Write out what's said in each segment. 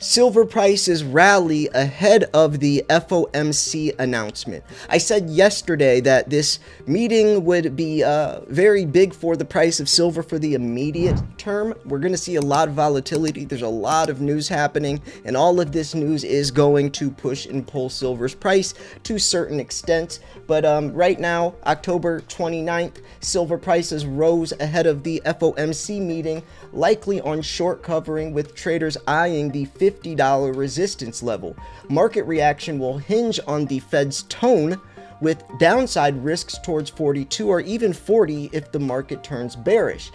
Silver prices rally ahead of the FOMC announcement. I said yesterday that this meeting would be very big for the price of silver for the immediate term. We're going to see a lot of volatility. There's a lot of news happening, and all of this news is going to push and pull silver's price to certain extents. But right now, October 29th, silver prices rose ahead of the FOMC meeting, likely on short covering, with traders eyeing the $50 resistance level. Market reaction will hinge on the Fed's tone, with downside risks towards 42 or even 40 if the market turns bearish.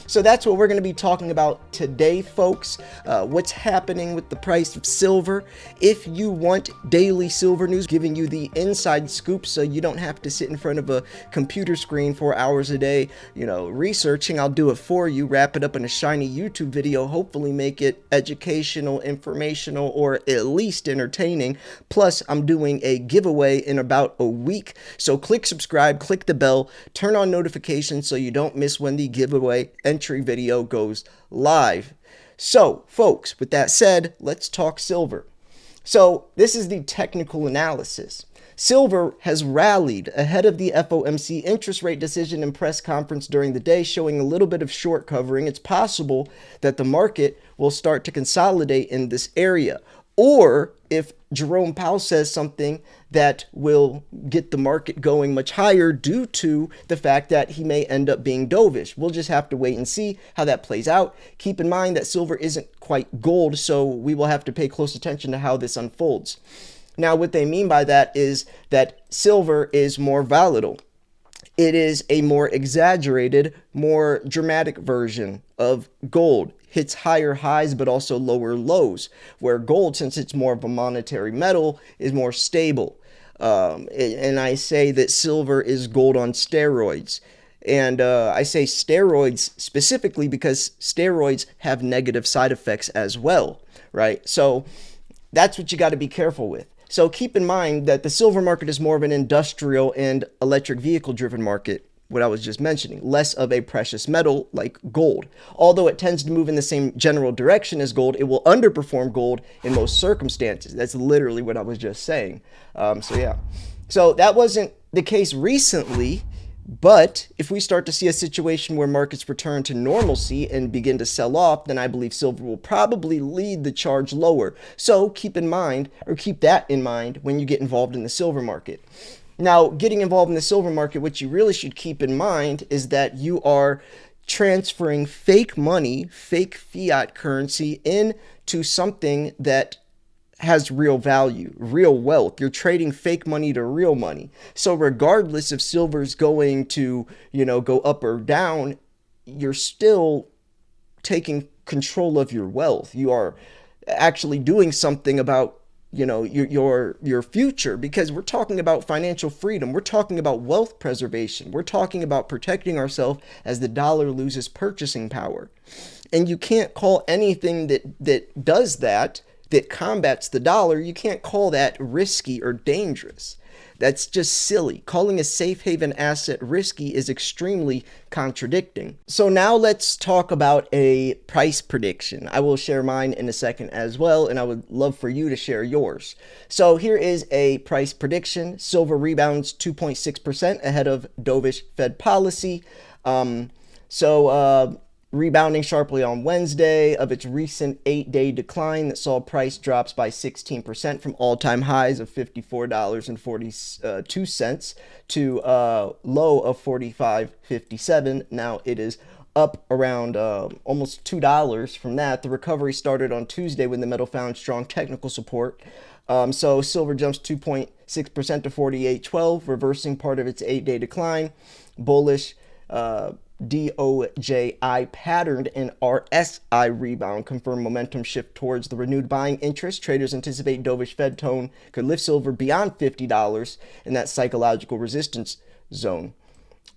So that's what we're going to be talking about today, folks. What's happening with the price of silver. If you want daily silver news, giving you the inside scoop so you don't have to sit in front of a computer screen for hours a day, researching, I'll do it for you, wrap it up in a shiny YouTube video, hopefully make it educational, informational, or at least entertaining. Plus, I'm doing a giveaway in about a week. So click subscribe, click the bell, turn on notifications so you don't miss when the giveaway entry video goes live. So, folks, with that said, let's talk silver. So, this is the technical analysis. Silver has rallied ahead of the FOMC interest rate decision and press conference during the day, showing a little bit of short covering. It's possible that the market will start to consolidate in this area. Or if Jerome Powell says something that will get the market going much higher due to the fact that he may end up being dovish. We'll just have to wait and see how that plays out. Keep in mind that silver isn't quite gold, so we will have to pay close attention to how this unfolds. Now, what they mean by that is that silver is more volatile. It is a more exaggerated, more dramatic version of gold. Hits higher highs but also lower lows, where gold, since it's more of a monetary metal, is more stable. And I say that silver is gold on steroids. And I say steroids specifically because steroids have negative side effects as well, right? So that's what you got to be careful with. So keep in mind that the silver market is more of an industrial and electric vehicle driven market, what I was just mentioning, less of a precious metal like gold. Although it tends to move in the same general direction as gold, it will underperform gold in most circumstances. That's literally what I was just saying. So that wasn't the case recently. But if we start to see a situation where markets return to normalcy and begin to sell off, then I believe silver will probably lead the charge lower. So keep that in mind when you get involved in the silver market. Now, getting involved in the silver market, what you really should keep in mind is that you are transferring fake money, fake fiat currency into something that has real value, real wealth. You're trading fake money to real money. So regardless if silver's going to, go up or down, you're still taking control of your wealth. You are actually doing something about, your future, because we're talking about financial freedom. We're talking about wealth preservation. We're talking about protecting ourselves as the dollar loses purchasing power. And you can't call anything that does that combats the dollar, you can't call that risky or dangerous. That's just silly. Calling a safe haven asset risky is extremely contradicting. So now let's talk about a price prediction. I will share mine in a second as well, and I would love for you to share yours. So here is a price prediction. Silver rebounds 2.6% ahead of dovish Fed policy. Rebounding sharply on Wednesday of its recent 8-day decline that saw price drops by 16% from all-time highs of $54.42 to low of $45.57. Now it is up around almost $2 from that. The recovery started on Tuesday when the metal found strong technical support. So silver jumps 2.6% to 48.12, reversing part of its 8-day decline. Bullish DOJI patterned and RSI rebound confirmed momentum shift towards the renewed buying interest. Traders anticipate dovish Fed tone could lift silver beyond $50 in that psychological resistance zone.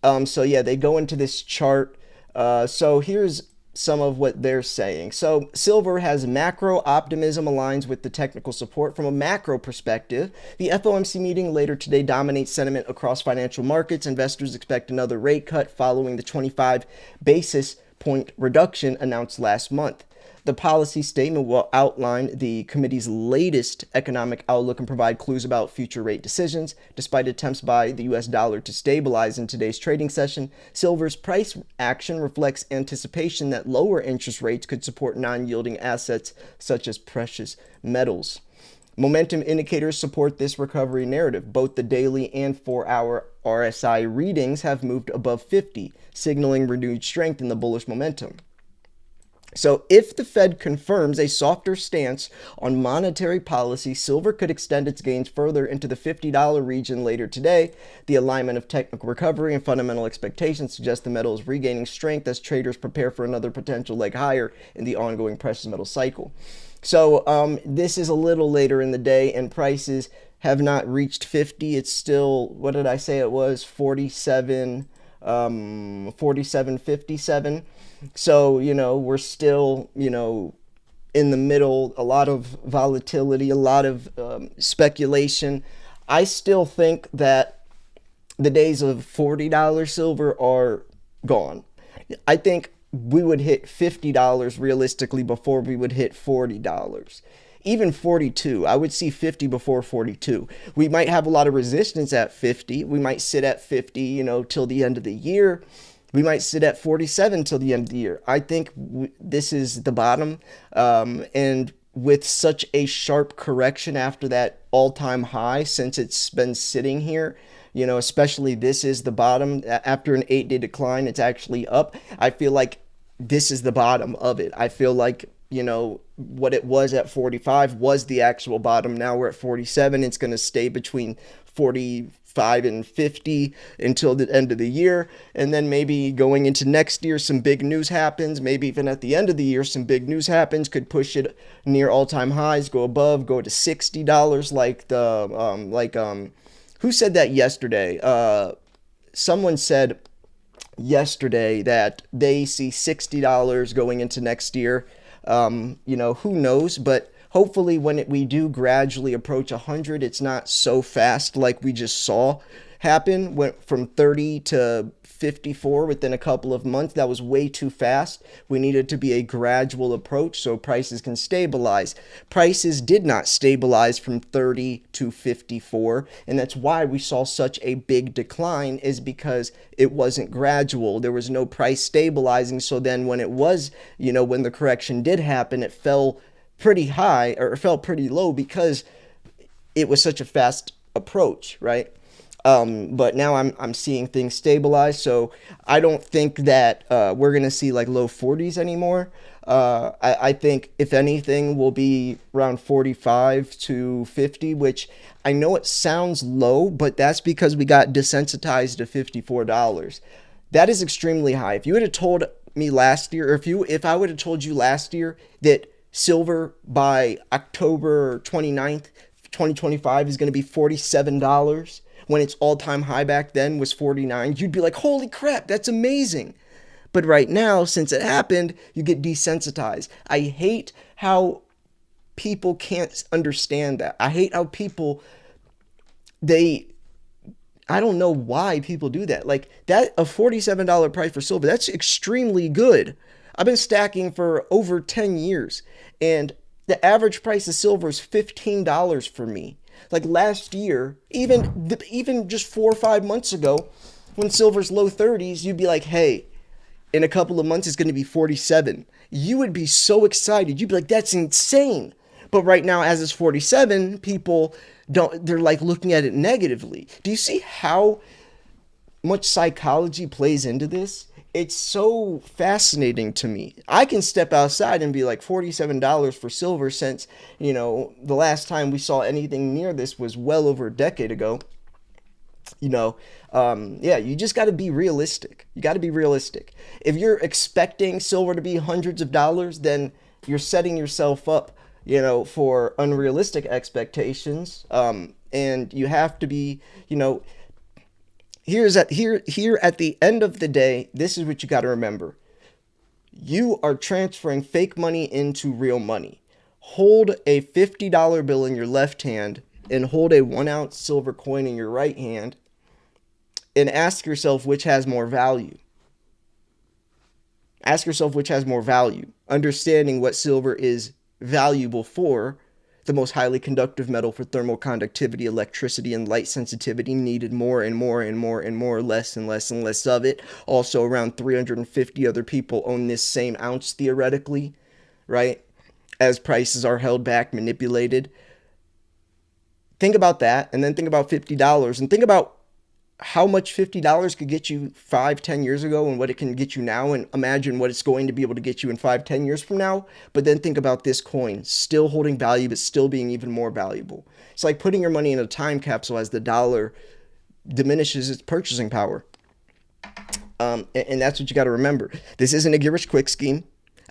They go into this chart. So here's some of what they're saying. So silver has macro optimism aligns with the technical support. From a macro perspective, the FOMC meeting later today dominates sentiment across financial markets. Investors expect another rate cut following the 25 basis point reduction announced last month. The policy statement will outline the committee's latest economic outlook and provide clues about future rate decisions. Despite attempts by the US dollar to stabilize in today's trading session, silver's price action reflects anticipation that lower interest rates could support non-yielding assets such as precious metals. Momentum indicators support this recovery narrative. Both the daily and 4-hour RSI readings have moved above 50, signaling renewed strength in the bullish momentum. So if the Fed confirms a softer stance on monetary policy, silver could extend its gains further into the $50 region later today. The alignment of technical recovery and fundamental expectations suggests the metal is regaining strength as traders prepare for another potential leg higher in the ongoing precious metal cycle. So this is a little later in the day, and prices have not reached 50. It's still, what did I say it was? 47.57. So, we're still, in the middle, a lot of volatility, a lot of speculation. I still think that the days of $40 silver are gone. I think we would hit $50 realistically before we would hit $40. Even 42. I would see 50 before 42. We might have a lot of resistance at 50. We might sit at 50, till the end of the year. We might sit at 47 till the end of the year. I think this is the bottom. And with such a sharp correction after that all-time high, since it's been sitting here, especially this is the bottom. After an 8-day decline, it's actually up. I feel like this is the bottom of it. I feel like, what it was at 45 was the actual bottom. Now we're at 47. It's going to stay between 45 and 50 until the end of the year. And then maybe going into next year, some big news happens. Maybe even at the end of the year, some big news happens, could push it near all-time highs, go above, go to $60 who said that yesterday? Someone said yesterday that they see $60 going into next year. Who knows? But hopefully when we do gradually approach 100, it's not so fast like we just saw happen. Went from 30 to 54 within a couple of months. That was way too fast. We needed to be a gradual approach so prices can stabilize. Prices did not stabilize from 30 to 54, and that's why we saw such a big decline, is because it wasn't gradual. There was no price stabilizing. So then when it was, when the correction did happen, it fell pretty high, or it fell pretty low because it was such a fast approach, right? But now I'm seeing things stabilize, so I don't think that we're gonna see like low 40s anymore. I think if anything we'll be around 45 to 50, which I know it sounds low, but that's because we got desensitized to $54. That is extremely high. If you would have told me last year, or if I would have told you last year that silver by October 29th, 2025 is going to be $47, when its all-time high back then was 49, you'd be like, holy crap, that's amazing. But right now, since it happened, you get desensitized. I hate how people can't understand that. I hate how people, I don't know why people do that. Like that, a $47 price for silver, that's extremely good. I've been stacking for over 10 years, and the average price of silver is $15 for me. Like last year, even just 4 or 5 months ago, when silver's low 30s, you'd be like, hey, in a couple of months it's going to be 47. You would be so excited. You'd be like, that's insane. But right now, as it's 47, people they're like looking at it negatively. Do you see how much psychology plays into this? It's so fascinating to me. I can step outside and be like $47 for silver, since, the last time we saw anything near this was well over a decade ago. You just got to be realistic. You got to be realistic. If you're expecting silver to be hundreds of dollars, then you're setting yourself up, for unrealistic expectations. And you have to be, here at the end of the day, this is what you got to remember. You are transferring fake money into real money. Hold a $50 bill in your left hand and hold a 1-ounce silver coin in your right hand, and ask yourself which has more value. Ask yourself which has more value. Understanding what silver is valuable for, the most highly conductive metal for thermal conductivity, electricity, and light sensitivity, needed more and more and more and more, less and less and less of it. Also, around 350 other people own this same ounce theoretically, right? As prices are held back, manipulated. Think about that, and then think about $50, and think about how much $50 could get you 5, 10 years ago and what it can get you now, and imagine what it's going to be able to get you in 5, 10 years from now. But then think about this coin still holding value, but still being even more valuable. It's like putting your money in a time capsule as the dollar diminishes its purchasing power. And that's what you got to remember. This isn't a get rich quick scheme.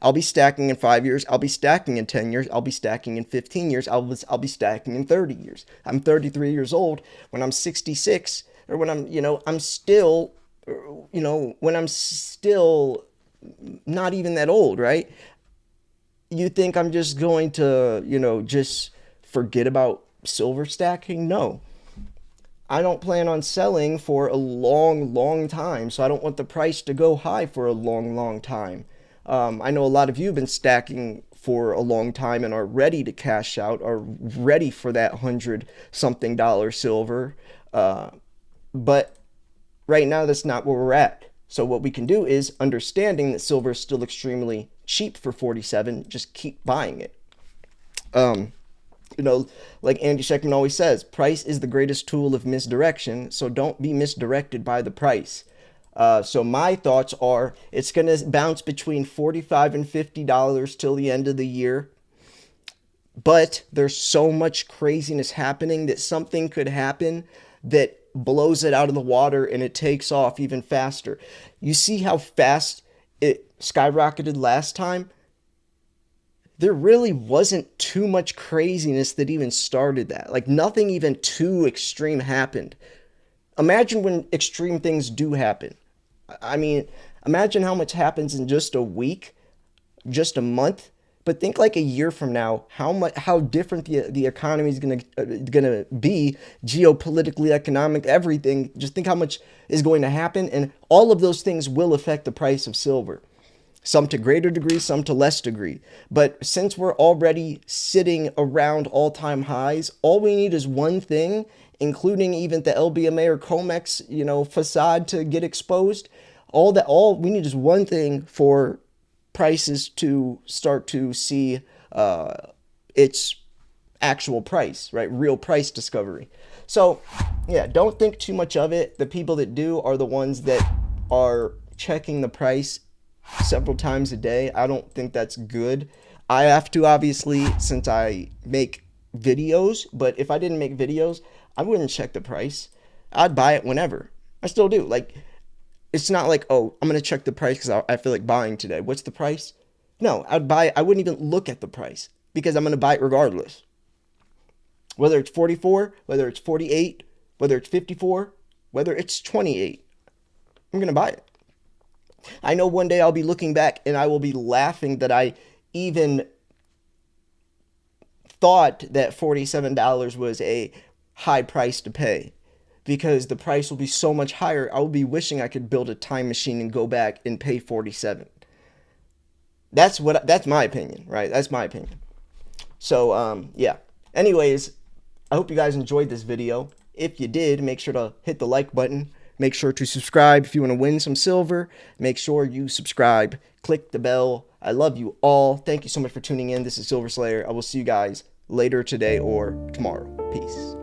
I'll be stacking in 5 years. I'll be stacking in 10 years. I'll be stacking in 15 years. I'll be stacking in 30 years. I'm 33 years old. When I'm 66, or when I'm still, when I'm still not even that old, right? You think I'm just going to, just forget about silver stacking? No. I don't plan on selling for a long, long time, so I don't want the price to go high for a long, long time. I know a lot of you have been stacking for a long time and are ready to cash out, are ready for that $100 something silver. But right now, that's not where we're at. So what we can do is, understanding that silver is still extremely cheap for 47, just keep buying it. Um, like Andy Scheckman always says, price is the greatest tool of misdirection, so don't be misdirected by the price. So my thoughts are it's going to bounce between $45 and $50 till the end of the year. But there's so much craziness happening that something could happen that blows it out of the water and it takes off even faster. You see how fast it skyrocketed last time? There really wasn't too much craziness that even started that. Like, nothing even too extreme happened. Imagine when extreme things do happen. I mean, imagine how much happens in just a week, just a month. But think like a year from now, how different the economy is gonna be, geopolitically, economic, everything. Just think how much is going to happen, and all of those things will affect the price of silver. Some to greater degree, some to less degree. But since we're already sitting around all-time highs, all we need is one thing, including even the LBMA or COMEX, facade to get exposed. All we need is one thing for prices to start to see its actual price, right? Real price discovery. So, yeah, don't think too much of it. The people that do are the ones that are checking the price several times a day. I don't think that's good. I have to, obviously, since I make videos, but if I didn't make videos, I wouldn't check the price. I'd buy it whenever. I still do. Like, it's not like, oh, I'm going to check the price because I feel like buying today. What's the price? No, I'd buy it. I wouldn't even look at the price because I'm going to buy it regardless. Whether it's 44, whether it's 48, whether it's 54, whether it's 28, I'm going to buy it. I know one day I'll be looking back and I will be laughing that I even thought that $47 was a high price to pay, because the price will be so much higher. I will be wishing I could build a time machine and go back and pay 47. That's my opinion, right? That's my opinion. So, yeah. Anyways, I hope you guys enjoyed this video. If you did, make sure to hit the like button. Make sure to subscribe if you want to win some silver. Make sure you subscribe. Click the bell. I love you all. Thank you so much for tuning in. This is Silver Slayer. I will see you guys later today or tomorrow. Peace.